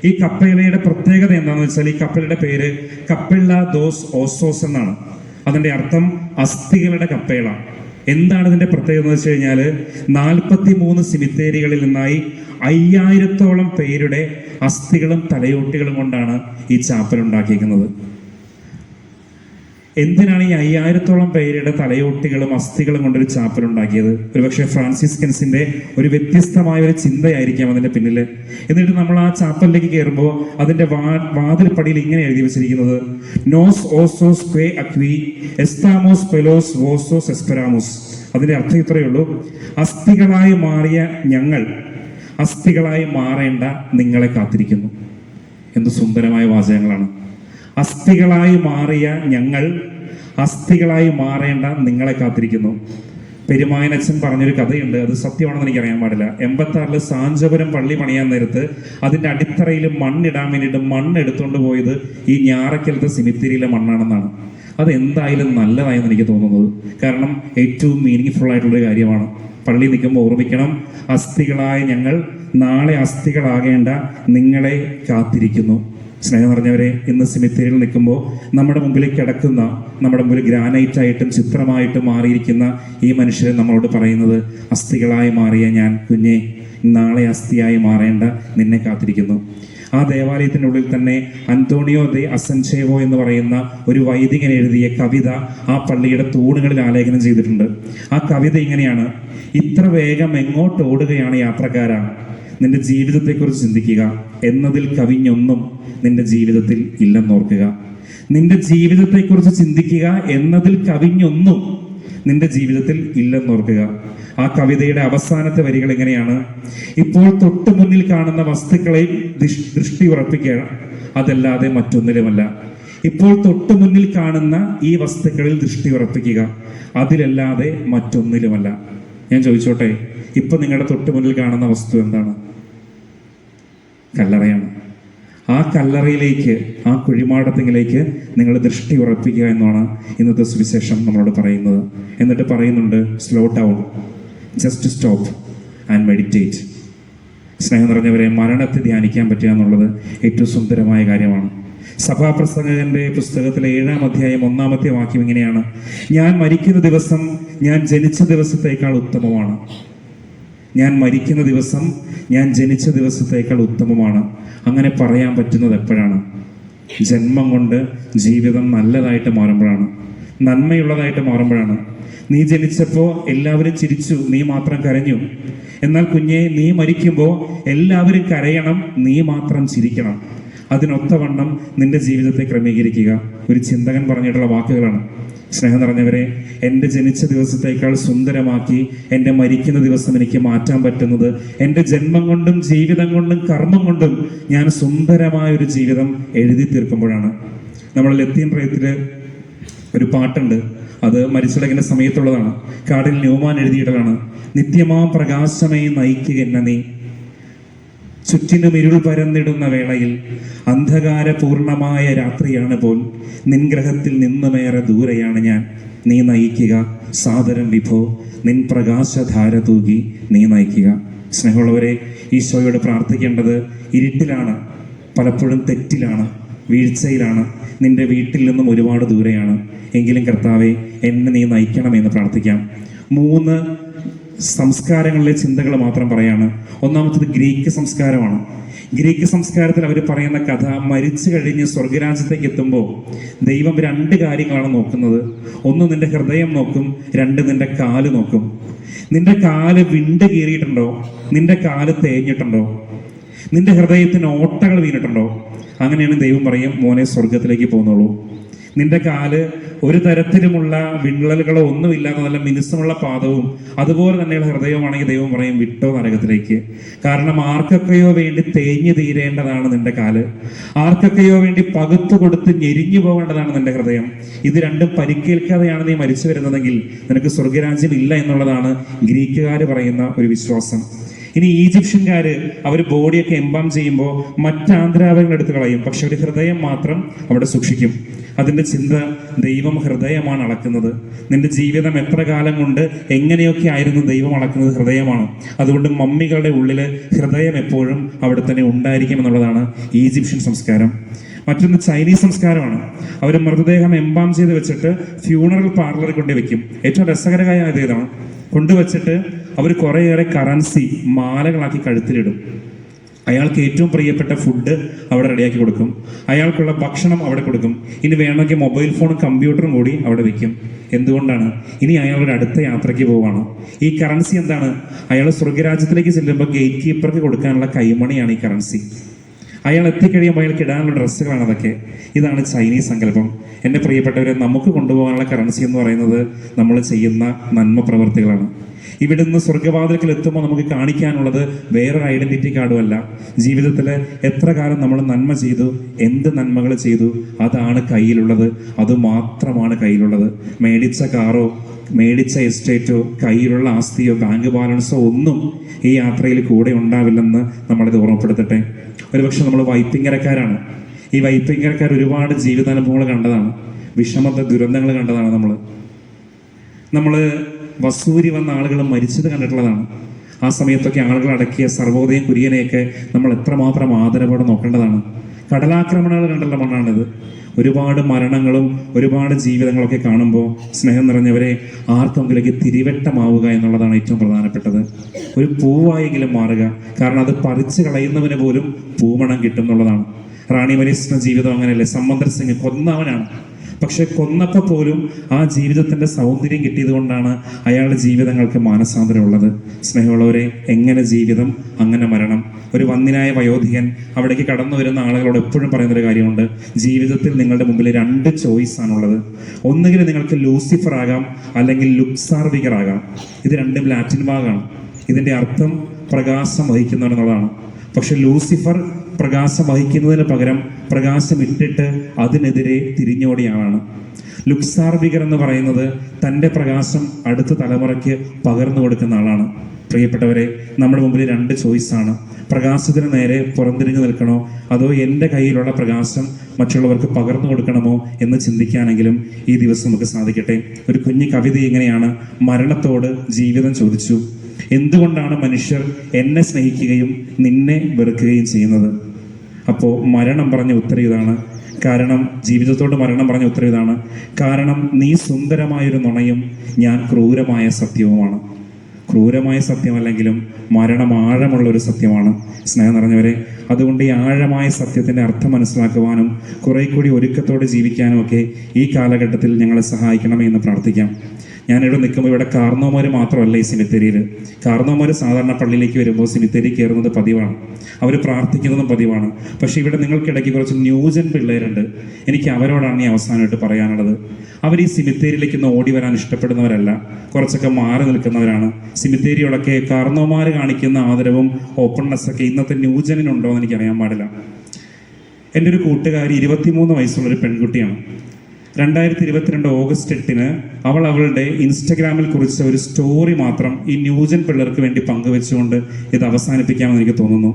ഈ കപ്പേളയുടെ പ്രത്യേകത എന്താണെന്ന് വെച്ചാൽ, ഈ കപ്പേളയുടെ പേര് കപ്പെള്ള ദോസ് ഓസോസ് എന്നാണ്. അതിന്റെ അർത്ഥം അസ്ഥികളുടെ കപ്പേള. എന്താണ് ഇതിന്റെ പ്രത്യേകത എന്ന് വെച്ച് കഴിഞ്ഞാൽ, 43 സിമിത്തേരികളിൽ നിന്നായി 5000-ഓളം പേരുടെ അസ്ഥികളും തലയോട്ടികളും കൊണ്ടാണ് ഈ ചാപ്പൽ ഉണ്ടാക്കിയിരിക്കുന്നത്. എന്തിനാണ് ഈ 5000-ഓളം പേരുടെ തലയോട്ടികളും അസ്ഥികളും കൊണ്ടൊരു ചാപ്പൽ ഉണ്ടാക്കിയത്? ഒരുപക്ഷെ ഫ്രാൻസിസ്കൻസിന്റെ ഒരു വ്യത്യസ്തമായ ഒരു ചിന്തയായിരിക്കാം അതിന്റെ പിന്നില്. എന്നിട്ട് നമ്മൾ ആ ചാപ്പലിലേക്ക് കയറുമ്പോൾ അതിന്റെ വാതിൽപ്പടിയിൽ ഇങ്ങനെ എഴുതി വെച്ചിരിക്കുന്നത്: നോസ് ഓസോസ് ക്വേ അക്വി എസ്താമോസ് പെലോസ് വോസോസ് എസ്പെരാമോസ്. അതിന്റെ അർത്ഥം ഇത്രയേ ഉള്ളൂ: അസ്ഥികളായി മാറിയ ഞങ്ങൾ അസ്ഥികളായി മാറേണ്ട നിങ്ങളെ കാത്തിരിക്കുന്നു. എന്ത് സുന്ദരമായ വാചകങ്ങളാണ്! അസ്ഥികളായി മാറിയ ഞങ്ങൾ അസ്ഥികളായി മാറേണ്ട നിങ്ങളെ കാത്തിരിക്കുന്നു. പെരുമായനച്ഛൻ പറഞ്ഞൊരു കഥയുണ്ട്, അത് സത്യമാണെന്ന് എനിക്കറിയാൻ പാടില്ല. 86-ൽ സാഞ്ചപുരം പള്ളി പണിയാൻ നേരത്ത് അതിന്റെ അടിത്തറയിൽ മണ്ണിടാൻ വേണ്ടിയിട്ട് മണ്ണ് എടുത്തുകൊണ്ട് പോയത് ഈ ഞാറക്കലത്തെ സിമിത്തിരിയിലെ മണ്ണാണെന്നാണ്. അത് എന്തായാലും നല്ലതായെന്ന് എനിക്ക് തോന്നുന്നത്. കാരണം ഏറ്റവും മീനിങ് ഫുൾ ആയിട്ടുള്ളൊരു കാര്യമാണ്. പള്ളി നിൽക്കുമ്പോൾ ഓർമ്മിക്കണം: അസ്ഥികളായ ഞങ്ങൾ നാളെ അസ്ഥികളാകേണ്ട നിങ്ങളെ കാത്തിരിക്കുന്നു. സ്നേഹം നിറഞ്ഞവരെ, ഇന്ന് സിമിത്തേരിയിൽ നിൽക്കുമ്പോൾ നമ്മുടെ മുമ്പിൽ കിടക്കുന്ന, നമ്മുടെ മുമ്പിൽ ഗ്രാനൈറ്റായിട്ടും ചിത്രമായിട്ടും മാറിയിരിക്കുന്ന ഈ മനുഷ്യരെ നമ്മളോട് പറയുന്നത്: അസ്ഥികളായി മാറിയ ഞാൻ കുഞ്ഞെ, നാളെ അസ്ഥിയായി മാറേണ്ട നിന്നെ കാത്തിരിക്കുന്നു. ആ ദേവാലയത്തിനുള്ളിൽ തന്നെ അന്തോണിയോ ദെ അസൻചേവോ എന്ന് പറയുന്ന ഒരു വൈദികൻ എഴുതിയ കവിത ആ പള്ളിയുടെ തൂണുകളിൽ ആലേഖനം ചെയ്തിട്ടുണ്ട്. ആ കവിത ഇങ്ങനെയാണ്: ഇത്ര വേഗം എങ്ങോട്ട് ഓടുകയാണ് യാത്രക്കാരാ, നിന്റെ ജീവിതത്തെക്കുറിച്ച് ചിന്തിക്കുക, എന്നതിൽ കവിഞ്ഞൊന്നും നിന്റെ ജീവിതത്തിൽ ഇല്ലെന്നോർക്കുക. നിന്റെ ജീവിതത്തെക്കുറിച്ച് ചിന്തിക്കുക, എന്നതിൽ കവിഞ്ഞൊന്നും നിന്റെ ജീവിതത്തിൽ ഇല്ലെന്നോർക്കുക. ആ കവിതയുടെ അവസാനത്തെ വരികൾ എങ്ങനെയാണ്: ഇപ്പോൾ തൊട്ടു മുന്നിൽ കാണുന്ന വസ്തുക്കളെ ദൃഷ്ടി ഉറപ്പിക്കുക, അതല്ലാതെ മറ്റൊന്നിലുമല്ല. ഇപ്പോൾ തൊട്ടു മുന്നിൽ കാണുന്ന ഈ വസ്തുക്കളിൽ ദൃഷ്ടി ഉറപ്പിക്കുക, അതിലല്ലാതെ മറ്റൊന്നിലുമല്ല. ഞാൻ ചോദിച്ചോട്ടെ, ഇപ്പൊ നിങ്ങളുടെ തൊട്ടു മുന്നിൽ കാണുന്ന വസ്തു എന്താണ്? കല്ലറയാണ്. ആ കല്ലറയിലേക്ക്, ആ കുഴിമാടത്തിലേക്ക് നിങ്ങൾ ദൃഷ്ടി ഉറപ്പിക്കുക എന്നാണ് ഇന്നത്തെ സുവിശേഷം നമ്മളോട് പറയുന്നത്. എന്നിട്ട് പറയുന്നുണ്ട്: slow down, just stop and meditate. സ്നേഹം നിറഞ്ഞവരെ, മരണത്തെ ധ്യാനിക്കാൻ പറ്റുക എന്നുള്ളത് ഏറ്റവും സുന്ദരമായ കാര്യമാണ്. സഭാപ്രസംഗകന്റെ പുസ്തകത്തിലെ 7-ാം അധ്യായം 1-ാമത്തെ വാക്യം ഇങ്ങനെയാണ്: ഞാൻ മരിക്കുന്ന ദിവസം ഞാൻ ജനിച്ച ദിവസത്തേക്കാൾ ഉത്തമമാണ്. ഞാൻ മരിക്കുന്ന ദിവസം ഞാൻ ജനിച്ച ദിവസത്തേക്കാൾ ഉത്തമമാണ്. അങ്ങനെ പറയാൻ പറ്റുന്നത് എപ്പോഴാണ്? ജന്മം കൊണ്ട് ജീവിതം നല്ലതായിട്ട് മാറുമ്പോഴാണ്, നന്മയുള്ളതായിട്ട് മാറുമ്പോഴാണ്. നീ ജനിച്ചപ്പോൾ എല്ലാവരും ചിരിച്ചു, നീ മാത്രം കരഞ്ഞു. എന്നാൽ കുഞ്ഞെ, നീ മരിക്കുമ്പോൾ എല്ലാവരും കരയണം, നീ മാത്രം ചിരിക്കണം. അതിനൊത്തവണ്ണം നിന്റെ ജീവിതത്തെ ക്രമീകരിക്കുക. ഒരു ചിന്തകൻ പറഞ്ഞിട്ടുള്ള വാക്കുകളാണ്. സ്നേഹം നിറഞ്ഞവരെ, എൻ്റെ ജനിച്ച ദിവസത്തേക്കാൾ സുന്ദരമാക്കി എൻ്റെ മരിക്കുന്ന ദിവസം എനിക്ക് മാറ്റാൻ പറ്റുന്നത് എൻ്റെ ജന്മം കൊണ്ടും ജീവിതം കൊണ്ടും കർമ്മം കൊണ്ടും ഞാൻ സുന്ദരമായൊരു ജീവിതം എഴുതി തീർക്കുമ്പോഴാണ്. നമ്മൾ ലത്തീൻ പ്രയത്തില് ഒരു പാട്ടുണ്ട്, അത് മരിച്ചടങ്ങിന്റെ സമയത്തുള്ളതാണ്. കാർഡിൽ ന്യൂമാൻ എഴുതിയിട്ടതാണ്: നിത്യമാം പ്രകാശമേ നയിക്കുക എന്ന നീ, ചുറ്റിനും ഇരുൾ പരന്നിടുന്ന വേളയിൽ അന്ധകാരപൂർണമായ രാത്രിയാണ് പോൽ, നിൻ ഗ്രഹത്തിൽ നിന്നുമേറെ ദൂരെയാണ് ഞാൻ. നീ നയിക്കുക സാദരം വിഭോ, നിൻ പ്രകാശധാര തൂകി നീ നയിക്കുക. സ്നേഹമുള്ളവരെ, ഈശോയോട് പ്രാർത്ഥിക്കേണ്ടത് ഇരുട്ടിലാണ്, പലപ്പോഴും തെറ്റിലാണ്, വീഴ്ചയിലാണ്, നിന്റെ വീട്ടിൽ നിന്നും ഒരുപാട് ദൂരെയാണ്. എങ്കിലും കർത്താവെ, എന്നെ നീ നയിക്കണമെന്ന് പ്രാർത്ഥിക്കാം. 3 സംസ്കാരങ്ങളിലെ ചിന്തകൾ മാത്രം പറയാണ്. ഒന്നാമത്തത് ഗ്രീക്ക് സംസ്കാരമാണ്. ഗ്രീക്ക് സംസ്കാരത്തിൽ അവർ പറയുന്ന കഥ, മരിച്ചു കഴിഞ്ഞ് സ്വർഗരാജ്യത്തേക്ക് എത്തുമ്പോൾ ദൈവം രണ്ട് കാര്യങ്ങളാണ് നോക്കുന്നത്. ഒന്ന് നിന്റെ ഹൃദയം നോക്കും, രണ്ട് നിന്റെ കാല് നോക്കും. നിന്റെ കാല് വിണ്ട് കീറിയിട്ടുണ്ടോ? നിന്റെ കാല് തേഞ്ഞിട്ടുണ്ടോ? നിന്റെ ഹൃദയത്തിന് ഓട്ടകൾ വീണിട്ടുണ്ടോ? അങ്ങനെയാണ് ദൈവം പറയും, മോനെ സ്വർഗത്തിലേക്ക് പോകുന്നുള്ളൂ. നിന്റെ കാല് ഒരു തരത്തിലുമുള്ള വിള്ളലുകളോ ഒന്നുമില്ലാത്ത നല്ല മിനുസമുള്ള പാദവും അതുപോലെ തന്നെയുള്ള ഹൃദയമാണെങ്കിൽ ദൈവം പറയും, വിട്ടോ നരകത്തിലേക്ക്. കാരണം ആർക്കൊക്കെയോ വേണ്ടി തേഞ്ഞു തീരേണ്ടതാണ് നിന്റെ കാല്, ആർക്കൊക്കെയോ വേണ്ടി പകുത്തു കൊടുത്ത് ഞെരിഞ്ഞു പോകേണ്ടതാണ് നിന്റെ ഹൃദയം. ഇത് രണ്ടും പരിക്കേൽക്കാതെയാണ് നീ മരിച്ചു വരുന്നതെങ്കിൽ നിനക്ക് സ്വർഗരാജ്യം ഇല്ല എന്നുള്ളതാണ് ഗ്രീക്കുകാർ പറയുന്ന ഒരു വിശ്വാസം. ഇനി ഈജിപ്ഷ്യൻകാര് അവർ ബോഡിയൊക്കെ എംബാം ചെയ്യുമ്പോൾ മറ്റാന്തരാവയവങ്ങൾ എടുത്ത് കളയും, പക്ഷെ ഒരു ഹൃദയം മാത്രം അവിടെ സൂക്ഷിക്കും. അതിന്റെ ചിന്ത, ദൈവം ഹൃദയമാണ് അളക്കുന്നത്. നിന്റെ ജീവിതം എത്ര കാലം കൊണ്ട് എങ്ങനെയൊക്കെ ആയിരുന്നു ദൈവം അളക്കുന്നത് ഹൃദയമാണ്. അതുകൊണ്ട് മമ്മികളുടെ ഉള്ളില് ഹൃദയം എപ്പോഴും അവിടെ തന്നെ ഉണ്ടായിരിക്കും എന്നുള്ളതാണ് ഈജിപ്ഷ്യൻ സംസ്കാരം. മറ്റൊന്ന് ചൈനീസ് സംസ്കാരമാണ്. അവർ മൃതദേഹം എംബാം ചെയ്ത് വെച്ചിട്ട് ഫ്യൂണറൽ പാർലറിൽ കൊണ്ടു വെക്കും. ഏറ്റവും രസകരമായ ഇതാണ്, കൊണ്ടുവച്ചിട്ട് അവർ കുറേയേറെ കറൻസി മാലകളാക്കി കഴുത്തിലിടും. അയാൾക്ക് ഏറ്റവും പ്രിയപ്പെട്ട ഫുഡ് അവിടെ റെഡിയാക്കി കൊടുക്കും, അയാൾക്കുള്ള ഭക്ഷണം അവിടെ കൊടുക്കും. ഇനി വേണമെങ്കിൽ മൊബൈൽ ഫോണും കമ്പ്യൂട്ടറും കൂടി അവിടെ വെക്കും. എന്തുകൊണ്ടാണ്? ഇനി അയാൾ ഒരു അടുത്ത യാത്രയ്ക്ക് പോവാണ്. ഈ കറൻസി എന്താണ്? അയാൾ സ്വർഗരാജ്യത്തിലേക്ക് ചെല്ലുമ്പോൾ ഗേറ്റ് കീപ്പർക്ക് കൊടുക്കാനുള്ള കൈമണിയാണ് ഈ കറൻസി. അയാൾ എത്തിക്കഴിയുമ്പോൾ അയാൾക്ക് ഇടാനുള്ള ഡ്രസ്സുകളാണ് അതൊക്കെ. ഇതാണ് ചൈനീസ് സങ്കല്പം. എൻ്റെ പ്രിയപ്പെട്ടവരെ, നമുക്ക് കൊണ്ടുപോകാനുള്ള കറൻസി എന്ന് പറയുന്നത് നമ്മൾ ചെയ്യുന്ന നന്മ പ്രവർത്തികളാണ്. ഇവിടുന്ന് സ്വർഗവാതിൽക്കൽ എത്തുമ്പോൾ നമുക്ക് കാണിക്കാനുള്ളത് വേറൊരു ഐഡന്റിറ്റി കാർഡുമല്ല. ജീവിതത്തിൽ എത്ര കാലം നമ്മൾ നന്മ ചെയ്തു, എന്ത് നന്മകൾ ചെയ്തു, അതാണ് കയ്യിലുള്ളത്. അത് മാത്രമാണ് കയ്യിലുള്ളത്. മേടിച്ച കാറോ മേടിച്ച എസ്റ്റേറ്റോ കയ്യിലുള്ള ആസ്തിയോ ബാങ്ക് ബാലൻസോ ഒന്നും ഈ യാത്രയിൽ കൂടെ ഉണ്ടാവില്ലെന്ന് നമ്മളിത് ഓർമ്മപ്പെടുത്തട്ടെ. ഒരുപക്ഷെ നമ്മൾ വൈപ്പിങ്ങരക്കാരാണ്. ഈ വൈപ്പിങ്ങരക്കാർ ഒരുപാട് ജീവിതാനുഭവങ്ങൾ കണ്ടതാണ്, വിഷമത്തെ ദുരന്തങ്ങൾ കണ്ടതാണ്. നമ്മൾ വസൂരി വന്ന ആളുകൾ മരിച്ചത് കണ്ടിട്ടുള്ളതാണ്. ആ സമയത്തൊക്കെ ആളുകൾ അടക്കിയ സർവോദയം കുര്യനെയൊക്കെ നമ്മൾ എത്രമാത്രം ആദരവോടെ നോക്കേണ്ടതാണ്. കടലാക്രമണങ്ങൾ കണ്ടുള്ള മണ്ണാണിത്. ഒരുപാട് മരണങ്ങളും ഒരുപാട് ജീവിതങ്ങളൊക്കെ കാണുമ്പോൾ സ്നേഹം നിറഞ്ഞവരെ, ആർക്കെങ്കിലേക്ക് തിരിവട്ടമാവുക എന്നുള്ളതാണ് ഏറ്റവും പ്രധാനപ്പെട്ടത്. ഒരു പൂവായെങ്കിലും മാറുക. കാരണം അത് പറിച്ചു കളയുന്നവന് പോലും പൂമണം കിട്ടും എന്നുള്ളതാണ്. റാണി മരീസിന്റെ ജീവിതം അങ്ങനെയല്ലേ? സമ്മന്ദർ സിംഗ് കൊന്നവനാണ്, പക്ഷെ കൊന്നപ്പോൾ പോലും ആ ജീവിതത്തിന്റെ സൗന്ദര്യം കിട്ടിയത് കൊണ്ടാണ് അയാളുടെ ജീവിതങ്ങൾക്ക് മാനസാന്തരമുള്ളത്. സ്നേഹമുള്ളവരെ, എങ്ങനെ ജീവിതം അങ്ങനെ മരണം. ഒരു വന്യനായ വയോധികൻ അവിടേക്ക് കടന്നു വരുന്ന ആളുകളോട് എപ്പോഴും പറയുന്നൊരു കാര്യമുണ്ട്, ജീവിതത്തിൽ നിങ്ങളുടെ മുമ്പിൽ രണ്ട് ചോയ്സ് ആണുള്ളത്. ഒന്നുകിൽ നിങ്ങൾക്ക് ലൂസിഫർ ആകാം, അല്ലെങ്കിൽ ലുക്സാർവികർ ആകാം. ഇത് രണ്ടും ലാറ്റിൻ വാക്കാണ്. ഇതിന്റെ അർത്ഥം പ്രകാശം വഹിക്കുന്നവൻ എന്നുള്ളതാണ്. പക്ഷെ ലൂസിഫർ പ്രകാശം വഹിക്കുന്നതിന് പകരം പ്രകാശം ഇട്ടിട്ട് അതിനെതിരെ തിരിഞ്ഞോടിയാണ്. ലുക്സാർവികർ എന്ന് പറയുന്നത് തൻ്റെ പ്രകാശം അടുത്ത തലമുറയ്ക്ക് പകർന്നു കൊടുക്കുന്ന ആളാണ്. പ്രിയപ്പെട്ടവരെ, നമ്മുടെ മുമ്പിൽ രണ്ട് ചോയ്സാണ്. പ്രകാശത്തിന് നേരെ പുറംതിരിഞ്ഞു നിൽക്കണോ, അതോ എൻ്റെ കയ്യിലുള്ള പ്രകാശം മറ്റുള്ളവർക്ക് പകർന്നു കൊടുക്കണമോ എന്ന് ചിന്തിക്കാനെങ്കിലും ഈ ദിവസം നമുക്ക് സാധിക്കട്ടെ. ഒരു കുഞ്ഞു കവിത ഇങ്ങനെയാണ്: മരണത്തോട് ജീവിതം ചോദിച്ചു, എന്തുകൊണ്ടാണ് മനുഷ്യർ എന്നെ സ്നേഹിക്കുകയും നിന്നെ വെറുക്കുകയും ചെയ്യുന്നത്? അപ്പോൾ മരണം പറഞ്ഞ ഉത്തരം ഇതാണ്. കാരണം ജീവിതത്തോട് മരണം പറഞ്ഞ ഉത്തരം ഇതാണ്: കാരണം നീ സുന്ദരമായൊരു നുണയും ഞാൻ ക്രൂരമായ സത്യവുമാണ്. ക്രൂരമായ സത്യമല്ലെങ്കിലും മരണം ആഴമുള്ള ഒരു സത്യമാണ്. സ്നേഹം നിറഞ്ഞവരെ, അതുകൊണ്ട് ഈ ആഴമായ സത്യത്തിൻ്റെ അർത്ഥം മനസ്സിലാക്കുവാനും കുറെ കൂടി ഒരുക്കത്തോടെ ജീവിക്കാനും ഒക്കെ ഈ കാലഘട്ടത്തിൽ ഞങ്ങളെ സഹായിക്കണമേ എന്ന് പ്രാർത്ഥിക്കാം. ഞാനിവിടെ നിൽക്കുമ്പോൾ ഇവിടെ കാർന്നോമാർ മാത്രമല്ല ഈ സിമിത്തേരിയിൽ. കാർന്നോമാർ സാധാരണ പള്ളിയിലേക്ക് വരുമ്പോൾ സിമിത്തേരി കയറുന്നത് പതിവാണ്, അവർ പ്രാർത്ഥിക്കുന്നതും പതിവാണ്. പക്ഷേ ഇവിടെ നിങ്ങൾക്കിടയ്ക്ക് കുറച്ച് ന്യൂജൻ പിള്ളേരുണ്ട്. എനിക്ക് അവരോടാണ് ഈ അവസാനമായിട്ട് പറയാനുള്ളത്. അവർ ഈ സിമിത്തേരിയിലേക്ക് ഒന്ന് ഓടി വരാൻ ഇഷ്ടപ്പെടുന്നവരല്ല, കുറച്ചൊക്കെ മാറി നിൽക്കുന്നവരാണ്. സിമിത്തേരിയോടൊക്കെ കാർന്നോമാർ കാണിക്കുന്ന ആദരവും ഓപ്പൺനെസ്സൊക്കെ ഇന്നത്തെ ന്യൂജനിനുണ്ടോ എന്ന് എനിക്കറിയാൻ പാടില്ല. എൻ്റെ ഒരു കൂട്ടുകാരി 23 വയസ്സുള്ളൊരു പെൺകുട്ടിയാണ്. 2022 ഓഗസ്റ്റ് 8 അവൾ അവളുടെ ഇൻസ്റ്റഗ്രാമിൽ കുറിച്ച ഒരു സ്റ്റോറി മാത്രം ഈ ന്യൂജൻ പിള്ളേർക്ക് വേണ്ടി പങ്കുവെച്ചുകൊണ്ട് ഇത് അവസാനിപ്പിക്കാമെന്ന് എനിക്ക് തോന്നുന്നു.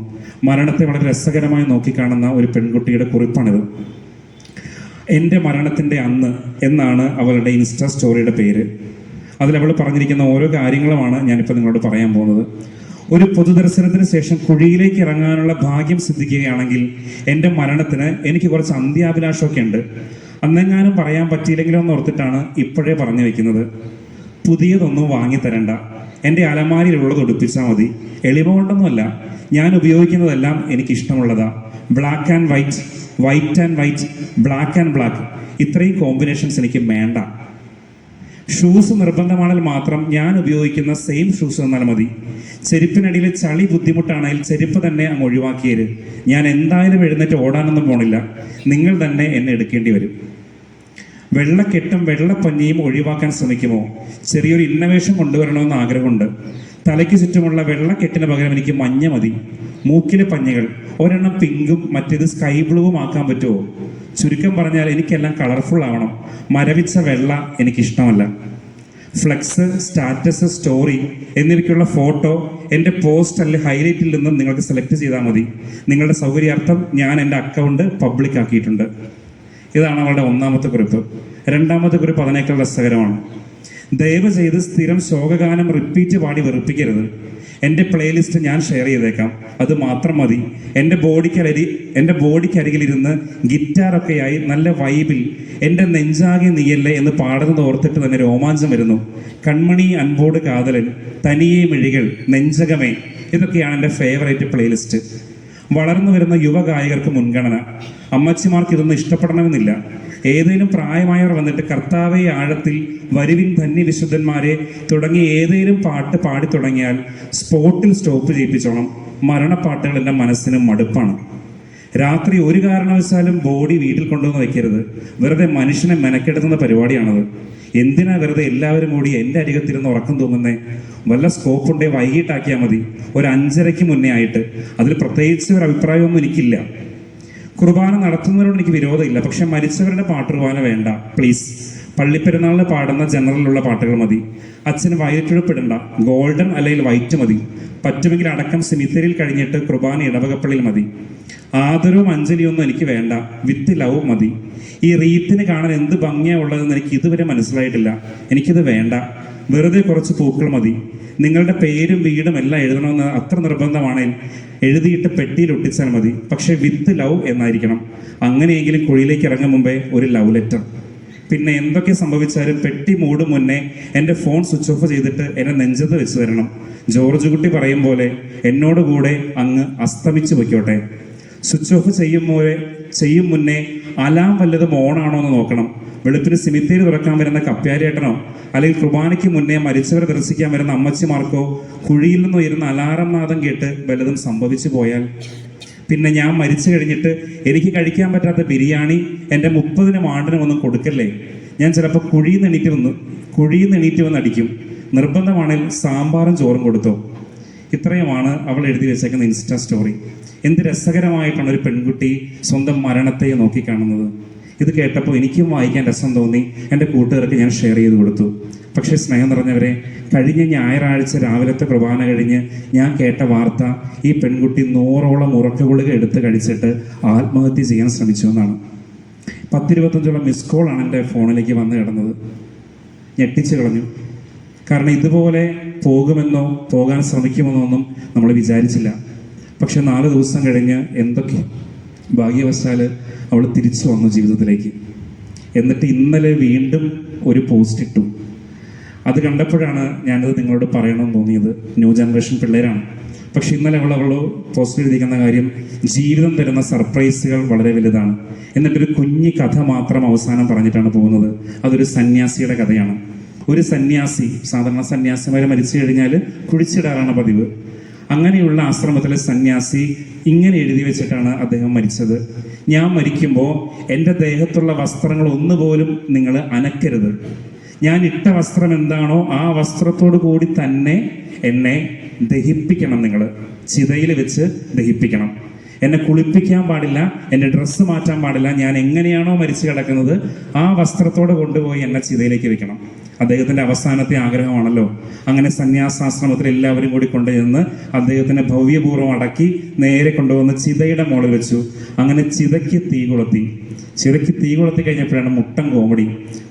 മരണത്തെ വളരെ രസകരമായി നോക്കിക്കാണുന്ന ഒരു പെൺകുട്ടിയുടെ കുറിപ്പാണിത്. എൻ്റെ മരണത്തിൻ്റെ അന്ന് എന്നാണ് അവളുടെ ഇൻസ്റ്റാ സ്റ്റോറിയുടെ പേര്. അതിലവൾ പറഞ്ഞിരിക്കുന്ന ഓരോ കാര്യങ്ങളുമാണ് ഞാനിപ്പോൾ നിങ്ങളോട് പറയാൻ പോകുന്നത്. ഒരു പൊതുദർശനത്തിന് ശേഷം കുഴിയിലേക്ക് ഇറങ്ങാനുള്ള ഭാഗ്യം സിദ്ധിക്കുകയാണെങ്കിൽ എൻ്റെ മരണത്തിന് എനിക്ക് കുറച്ച് അന്ത്യാഭിലാഷമൊക്കെ ഉണ്ട്. അന്നെങ്ങാനും പറയാൻ പറ്റിയില്ലെങ്കിലോ എന്ന് ഓർത്തിട്ടാണ് ഇപ്പോഴേ പറഞ്ഞു വെക്കുന്നത്. പുതിയതൊന്നും വാങ്ങിത്തരണ്ട, എൻ്റെ അലമാരിയിലുള്ളത് ഒടുപ്പിച്ചാൽ മതി. എളിമ കൊണ്ടൊന്നുമല്ല, ഞാൻ ഉപയോഗിക്കുന്നതെല്ലാം എനിക്കിഷ്ടമുള്ളതാ. Black and white, white and white, black and black, ഇത്രയും കോമ്പിനേഷൻസ് എനിക്ക് വേണ്ട. ഷൂസ് നിർബന്ധമാണെങ്കിൽ മാത്രം ഞാൻ ഉപയോഗിക്കുന്ന സെയിം ഷൂസ് തന്നാൽ മതി. ചെരുപ്പിനടിയിൽ ചളി ബുദ്ധിമുട്ടാണെങ്കിൽ ചെരുപ്പ് തന്നെ അങ്ങ് ഒഴിവാക്കിയത്. ഞാൻ എന്തായാലും എഴുന്നേറ്റ് ഓടാനൊന്നും പോണില്ല, നിങ്ങൾ തന്നെ എന്നെ എടുക്കേണ്ടി വരും. വെള്ളക്കെട്ടും വെള്ളപ്പഞ്ഞിയും ഒഴിവാക്കാൻ ശ്രമിക്കുമോ? ചെറിയൊരു ഇന്നവേഷൻ കൊണ്ടുവരണമെന്ന് ആഗ്രഹമുണ്ട്. തലയ്ക്ക് ചുറ്റുമുള്ള വെള്ളക്കെട്ടിന് പകരം എനിക്ക് മഞ്ഞ മതി. മൂക്കിലെ പഞ്ഞികൾ ഒരെണ്ണം പിങ്കും മറ്റേത് സ്കൈ ബ്ലൂവും ആക്കാൻ പറ്റുമോ? ചുരുക്കം പറഞ്ഞാൽ എനിക്കെല്ലാം കളർഫുൾ ആവണം. മരവിച്ച വെള്ള എനിക്കിഷ്ടമല്ല. ഫ്ലെക്സ്, സ്റ്റാറ്റസ്, സ്റ്റോറി എന്നിവയ്ക്കുള്ള ഫോട്ടോ എൻ്റെ പോസ്റ്റ് അല്ലെങ്കിൽ ഹൈലൈറ്റിൽ നിന്നും നിങ്ങൾക്ക് സെലക്ട് ചെയ്താൽ മതി. നിങ്ങളുടെ സൗകര്യാർത്ഥം ഞാൻ എൻ്റെ അക്കൗണ്ട് പബ്ലിക് ആക്കിയിട്ടുണ്ട്. ഇതാണ് അവളുടെ ഒന്നാമത്തെ കുറിപ്പ്. രണ്ടാമത്തെ കുറിപ്പ് അതിനേക്കാൾ രസകരമാണ്. ദയവ് ചെയ്ത് സ്ഥിരം ശോകഗാനം റിപ്പീറ്റ് പാടി വെറുപ്പിക്കരുത്. എൻ്റെ പ്ലേലിസ്റ്റ് ഞാൻ ഷെയർ ചെയ്തേക്കാം, അത് മാത്രം മതി. എൻ്റെ ബോഡിക്കരികിലിരുന്ന് ഗിറ്റാറൊക്കെയായി നല്ല വൈബിൽ എൻ്റെ നെഞ്ചാകെ നീയല്ലേ എന്ന് പാടുന്നത് ഓർത്തിട്ട് തന്നെ രോമാഞ്ചം വരുന്നു. കൺമണി, അൻപോട് കാതലൻ, തനിയെ മിഴികൾ, നെഞ്ചകമേ, ഇതൊക്കെയാണ് എൻ്റെ ഫേവറേറ്റ് പ്ലേലിസ്റ്റ്. വളർന്നു വരുന്ന യുവഗായകർക്ക് മുൻഗണന. അമ്മച്ചിമാർക്ക് ഇതൊന്നും ഇഷ്ടപ്പെടണമെന്നില്ല. ഏതെങ്കിലും പ്രായമായവർ വന്നിട്ട് കർത്താവെ ആഴത്തിൽ, വരുവിൻ ധന്യവിശുദ്ധന്മാരെ തുടങ്ങി ഏതെങ്കിലും പാട്ട് പാടി തുടങ്ങിയാൽ സ്പോട്ടിൽ സ്റ്റോപ്പ് ചെയ്യിപ്പിച്ചോണം. മരണപ്പാട്ടുകൾ എൻ്റെ മനസ്സിന് മടുപ്പാണ്. രാത്രി ഒരു കാരണവശാലും ബോഡി വീട്ടിൽ കൊണ്ടുവന്ന് വയ്ക്കരുത്. വെറുതെ മനുഷ്യനെ മെനക്കെടുത്തുന്ന പരിപാടിയാണത്. എന്തിനാ വെറുതെ എല്ലാവരും കൂടി എൻ്റെ അരികത്തിരുന്ന് ഉറക്കം തൂങ്ങുന്നേ? വല്ല സ്കോപ്പുണ്ടേ വൈകിട്ടാക്കിയാൽ മതി, ഒരു 5:30 മുന്നേ ആയിട്ട്. അതിൽ പ്രത്യേകിച്ച് ഒരു അഭിപ്രായമൊന്നും എനിക്കില്ല. കുർബാന നടത്തുന്നതിനോട് എനിക്ക് വിരോധമില്ല, പക്ഷെ മരിച്ചവരുടെ പാട്ട് കുർബാന വേണ്ട പ്ലീസ്. പള്ളിപ്പെരുന്നാളിന് പാടുന്ന ജനറലുള്ള പാട്ടുകൾ മതി. അച്ഛന് വയറ്റുഴുപ്പിടണ്ട, ഗോൾഡൻ അല്ലെങ്കിൽ വൈറ്റ് മതി. പറ്റുമെങ്കിൽ അടക്കം സെമിത്തേരിയിൽ കഴിഞ്ഞിട്ട് കുർബാന ഇടവകപ്പള്ളിയിൽ മതി. ആദരവും അഞ്ജലിയൊന്നും എനിക്ക് വേണ്ട, വിത്ത് ലവ് മതി. ഈ റീത്തിന് കാണാൻ എന്ത് ഭംഗിയാണ് ഉള്ളതെന്ന് എനിക്ക് ഇതുവരെ മനസ്സിലായിട്ടില്ല. എനിക്കിത് വേണ്ട. വെറുതെ കുറച്ച് പൂക്കൾ മതി. നിങ്ങളുടെ പേരും വീടും എല്ലാം എഴുതണമെന്ന് അത്ര നിർബന്ധമാണെങ്കിൽ എഴുതിയിട്ട് പെട്ടിയിൽ ഒട്ടിച്ചാൽ മതി, പക്ഷെ വിത്ത് ലവ് എന്നായിരിക്കണം. അങ്ങനെയെങ്കിലും കുഴിയിലേക്ക് ഇറങ്ങും മുമ്പേ ഒരു ലവ് ലെറ്റർ. പിന്നെ എന്തൊക്കെ സംഭവിച്ചാലും പെട്ടി മൂടും മുന്നേ എൻ്റെ ഫോൺ സ്വിച്ച് ഓഫ് ചെയ്തിട്ട് എന്നെ നെഞ്ചത്ത് വെച്ച് തരണം. ജോർജ് കുട്ടി പറയും പോലെ എന്നോട് കൂടെ അങ്ങ് അസ്തമിച്ചു വയ്ക്കോട്ടെ. സ്വിച്ച് ഓഫ് ചെയ്യും മുന്നേ അലാം വല്ലതും ഓണാണോ എന്ന് നോക്കണം. വെളുപ്പിന് സിമിത്തേരി തുറക്കാൻ വരുന്ന കപ്പ്യാരേട്ടനോ അല്ലെങ്കിൽ കുർബാനയ്ക്ക് മുന്നേ മരിച്ചവരെ ദർശിക്കാൻ വരുന്ന അമ്മച്ചിമാർക്കോ കുഴിയിൽ നിന്ന് ഉയരുന്ന അലാറം നാദം കേട്ട് വല്ലതും സംഭവിച്ചു പോയാൽ പിന്നെ ഞാൻ മരിച്ചു കഴിഞ്ഞിട്ട് എനിക്ക് കഴിക്കാൻ പറ്റാത്ത ബിരിയാണി എൻ്റെ 30-നും ആണ്ടിനും ഒന്നും കൊടുക്കല്ലേ. ഞാൻ ചിലപ്പോൾ കുഴിയിൽ നിന്ന് എണീറ്റ് വന്ന് അടിക്കും. നിർബന്ധമാണെങ്കിൽ സാമ്പാറും ചോറും കൊടുത്തോ. ഇത്രയുമാണ് അവൾ എഴുതി വെച്ചേക്കുന്ന ഇൻസ്റ്റാ സ്റ്റോറി. എന്ത് രസകരമായിട്ടാണ് ഒരു പെൺകുട്ടി സ്വന്തം മരണത്തെ നോക്കിക്കാണുന്നത്. ഇത് കേട്ടപ്പോൾ എനിക്കും വായിക്കാൻ രസം തോന്നി. എൻ്റെ കൂട്ടുകാർക്ക് ഞാൻ ഷെയർ ചെയ്ത് കൊടുത്തു. പക്ഷേ സ്നേഹം നിറഞ്ഞവരെ, കഴിഞ്ഞ ഞായറാഴ്ച രാവിലത്തെ കുർബാന കഴിഞ്ഞ് ഞാൻ കേട്ട വാർത്ത ഈ പെൺകുട്ടി 100ഓളം ഉറക്കഗുളിക എടുത്ത് കഴിച്ചിട്ട് ആത്മഹത്യ ചെയ്യാൻ ശ്രമിച്ചു എന്നാണ്. 10-25 മിസ് കോളാണ് എൻ്റെ ഫോണിലേക്ക് വന്ന് കിടന്നത്. ഞെട്ടിച്ച് കളഞ്ഞു. കാരണം ഇതുപോലെ പോകുമെന്നോ പോകാൻ ശ്രമിക്കുമെന്നോ ഒന്നും നമ്മൾ വിചാരിച്ചില്ല. പക്ഷെ 4 ദിവസം കഴിഞ്ഞ് എന്തൊക്കെ ഭാഗ്യവശാൽ അവൾ തിരിച്ചു വന്നു ജീവിതത്തിലേക്ക്. എന്നിട്ട് ഇന്നലെ വീണ്ടും ഒരു പോസ്റ്റ് ഇട്ടു. അത് കണ്ടപ്പോഴാണ് ഞാനത് നിങ്ങളോട് പറയണമെന്ന് തോന്നിയത്. ന്യൂ ജനറേഷൻ പിള്ളേരാണ്. പക്ഷെ ഇന്നലെ അവൾ പോസ്റ്റ് എഴുതിക്കുന്ന കാര്യം, ജീവിതം തരുന്ന സർപ്രൈസുകൾ വളരെ വലുതാണ്. എന്നിട്ടൊരു കുഞ്ഞി കഥ മാത്രം അവസാനം പറഞ്ഞിട്ടാണ് പോകുന്നത്. അതൊരു സന്യാസിയുടെ കഥയാണ്. ഒരു സന്യാസി, സാധാരണ സന്യാസിമാരെ മരിച്ചു കഴിഞ്ഞാൽ കുഴിച്ചിടാറാണ് പതിവ്. അങ്ങനെയുള്ള ആശ്രമത്തിലെ സന്യാസി ഇങ്ങനെ എഴുതി വെച്ചിട്ടാണ് അദ്ദേഹം മരിച്ചത്: ഞാൻ മരിക്കുമ്പോൾ എൻ്റെ ദേഹത്തുള്ള വസ്ത്രങ്ങൾ ഒന്നുപോലും നിങ്ങൾ അനക്കരുത്. ഞാൻ ഇട്ട വസ്ത്രം എന്താണോ ആ വസ്ത്രത്തോടു കൂടി തന്നെ എന്നെ ദഹിപ്പിക്കണം. നിങ്ങൾ ചിതയിൽ വെച്ച് ദഹിപ്പിക്കണം. എന്നെ കുളിപ്പിക്കാൻ പാടില്ല, എൻ്റെ ഡ്രസ്സ് മാറ്റാൻ പാടില്ല. ഞാൻ എങ്ങനെയാണോ മരിച്ചു കിടക്കുന്നത് ആ വസ്ത്രത്തോടെ കൊണ്ടുപോയി എന്നെ ചിതയിലേക്ക് വെക്കണം. അദ്ദേഹത്തിൻ്റെ അവസാനത്തെ ആഗ്രഹമാണല്ലോ. അങ്ങനെ സന്യാസാശ്രമത്തിൽ എല്ലാവരും കൂടി കൊണ്ടുചെന്ന് അദ്ദേഹത്തിനെ ഭവ്യപൂർവ്വം അടക്കി നേരെ കൊണ്ടുവന്ന് ചിതയുടെ മുകളിൽ വെച്ചു. അങ്ങനെ ചിതയ്ക്ക് തീ കൊളുത്തി കഴിഞ്ഞപ്പോഴാണ് മുട്ടൻ കോമഡി.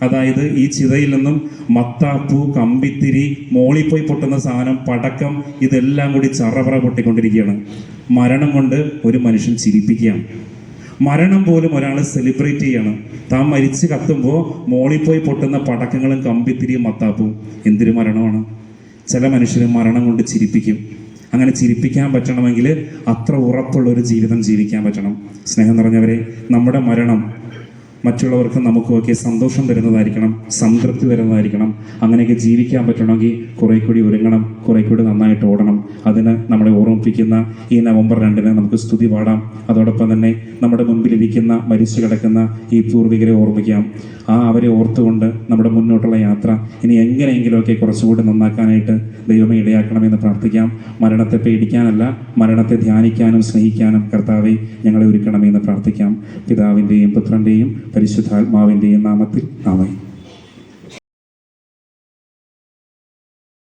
അതായത് ഈ ചിതയിൽ നിന്നും മത്താപ്പൂ, കമ്പിത്തിരി, മോളിൽ പോയി പൊട്ടുന്ന സാധനം, പടക്കം, ഇതെല്ലാം കൂടി ചറപറ പൊട്ടിക്കൊണ്ടിരിക്കുകയാണ്. മരണം കൊണ്ട് ഒരു മനുഷ്യൻ ചിരിപ്പിക്കുകയാണ്. മരണം പോലും ഒരാൾ സെലിബ്രേറ്റ് ചെയ്യണം. താൻ മരിച്ച് കത്തുമ്പോൾ മോളിൽ പോയി പൊട്ടുന്ന പടക്കങ്ങളും കമ്പിത്തിരിയും മത്താപ്പും എന്തൊരു മരണമാണ്. ചില മനുഷ്യർ മരണം കൊണ്ട് ചിരിപ്പിക്കും. അങ്ങനെ ചിരിപ്പിക്കാൻ പറ്റണമെങ്കിൽ അത്ര ഉറപ്പുള്ള ഒരു ജീവിതം ജീവിക്കാൻ പറ്റണം. സ്നേഹം നിറഞ്ഞവരെ, നമ്മുടെ മരണം മറ്റുള്ളവർക്കും നമുക്കുമൊക്കെ സന്തോഷം തരുന്നതായിരിക്കണം, സംതൃപ്തി തരുന്നതായിരിക്കണം. അങ്ങനെയൊക്കെ ജീവിക്കാൻ പറ്റണമെങ്കിൽ കുറെ കൂടി ഒരുങ്ങണം, കുറെ കൂടി നന്നായിട്ട് ഓടണം. അതിന് നമ്മളെ ഓർമ്മിപ്പിക്കുന്ന ഈ നവംബർ 2 നമുക്ക് സ്തുതി പാടാം. അതോടൊപ്പം തന്നെ നമ്മുടെ മുമ്പിലിരിക്കുന്ന മരിച്ചു കിടക്കുന്ന ഈ പൂർവികരെ ഓർമ്മിക്കാം. അവരെ ഓർത്തുകൊണ്ട് നമ്മുടെ മുന്നോട്ടുള്ള യാത്ര ഇനി എങ്ങനെയെങ്കിലുമൊക്കെ കുറച്ചുകൂടി നന്നാക്കാനായിട്ട് ദൈവമേ ഇടയാക്കണമെന്ന് പ്രാർത്ഥിക്കാം. മരണത്തെ പേടിക്കാനല്ല, മരണത്തെ ധ്യാനിക്കാനും സ്നേഹിക്കാനും കർത്താവെ ഞങ്ങളെ ഒരുക്കണമെന്ന് പ്രാർത്ഥിക്കാം. പിതാവിൻ്റെയും പുത്രൻ്റെയും പരിശുദ്ധാത്മാവിൻ്റെയും നാമത്തിൽ ആമേൻ.